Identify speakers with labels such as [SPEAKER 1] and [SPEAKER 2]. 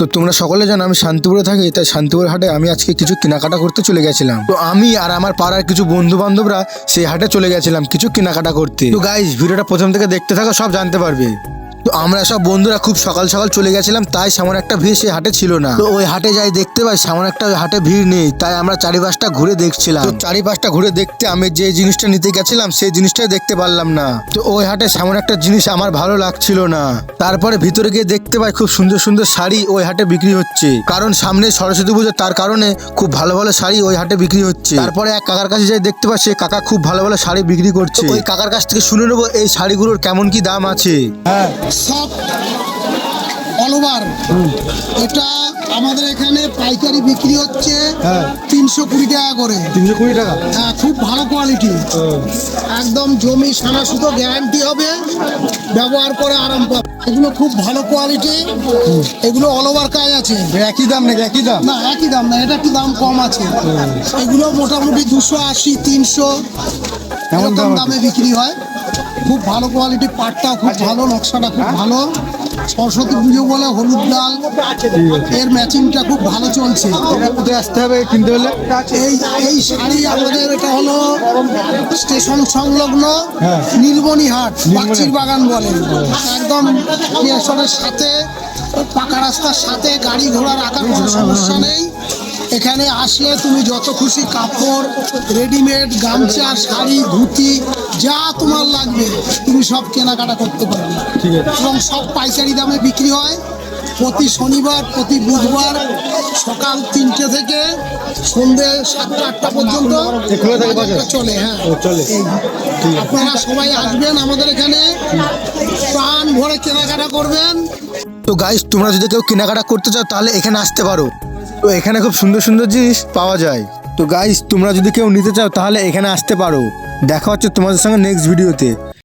[SPEAKER 1] তো তোমরা সকলে জানো আমি শান্তিপুরে থাকি, তাই শান্তিপুর হাটে আমি আজকে কিছু কেনাকাটা করতে চলে গেছিলাম। তো আমি আর আমার পাড়ার কিছু বন্ধু বান্ধবরা সেই হাটে চলে গেছিলাম কিছু কেনাকাটা করতে। তো গাইজ ভিডিওটা প্রথম থেকে দেখতে থাকো, সব জানতে পারবে। তো আমরা সব বন্ধুরা খুব সকাল সকাল চলে গেছিলাম, তাই সামনে একটা ভিড় সেই হাটে ছিল না। তো ওই হাটে যাই দেখতে পাই সামনে একটা হাটে ভিড় নেই, তাই আমরা চারিপাশটা ঘুরে দেখছিলাম। তো চারিপাশটা ঘুরে দেখতে আমি যে জিনিসটা নিতে গেছিলাম সেই জিনিসটাই দেখতে পারলাম না। তো ওই হাটে সামনে একটা জিনিস আমার ভালো লাগছিল না। তারপরে ভিতরে গিয়ে দেখতে পাই খুব সুন্দর সুন্দর শাড়ি ওই হাটে বিক্রি হচ্ছে, কারণ সামনে সরস্বতী পুজো, তার কারণে খুব ভালো ভালো শাড়ি ওই হাটে বিক্রি হচ্ছে। তারপরে এক কাকার কাছে যাই দেখতে পাই সে কাকা খুব ভালো ভালো শাড়ি বিক্রি করছে। ওই কাকার কাছ থেকে শুনে নেবো এই শাড়িগুলোর কেমন কি দাম আছে।
[SPEAKER 2] সব অল ওভার এটা আমাদের এখানে পাইকারি বিক্রি হচ্ছে 320 টাকা করে।
[SPEAKER 1] 320 টাকা?
[SPEAKER 2] হ্যাঁ, খুব ভালো কোয়ালিটি, একদম জমি সানা সুতো গ্যারান্টি হবে, ব্যবহার করে আরাম পাবে। এগুলো খুব ভালো কোয়ালিটি, এগুলো অল ওভার কাজ আছে।
[SPEAKER 1] একই দাম নাকি? একই দাম
[SPEAKER 2] না, একই দাম না, এটা একটু দাম কম আছে। এগুলো মোটামুটি 280 300 এরকম দামে বিক্রি হয়। খুব ভালো কোয়ালিটি, পাটটাও খুব ভালো, নকশাটা খুব ভালো। সরস্বতী পুজো বলে হলুদ লাল এর ম্যাচিংটা খুব ভালো চলছে।
[SPEAKER 1] আসতে হবে কিনতে হলে।
[SPEAKER 2] এই শাড়ি আমাদের এটা হলো স্টেশন সংলগ্ন নীলমণি হাট, পাখির বাগান বলে, একদম স্টেশনের সাথে, পাকা রাস্তার সাথে, গাড়ি ঘোড়া রাখার কোনো সমস্যা নেই। এখানে আসলে তুমি যত খুশি কাপড়, রেডিমেড, গামছা, শাড়ি, ধুতি যা তোমার লাগবে তুমি সব কেনাকাটা করতে পারবে, এবং সব পাইকারি দামে বিক্রি হয়। প্রতি শনিবার, প্রতি বুধবার সকাল 3টে থেকে সন্ধ্যে 7টা 8টা পর্যন্ত চলে। হ্যাঁ চলে। আপনারা সবাই আসবেন আমাদের এখানে, প্রাণ ভরে কেনাকাটা করবেন।
[SPEAKER 1] তো গাইস তোমরা যদি কেউ কেনাকাটা করতে চাও তাহলে এখানে আসতে পারো। তো এখানে খুব সুন্দর সুন্দর জিনিস পাওয়া যায়। তো গাইস তোমরা যদি কেউ নিতে চাও তাহলে এখানে আসতে পারো। দেখা হচ্ছে তোমাদের সঙ্গে নেক্সট ভিডিওতে।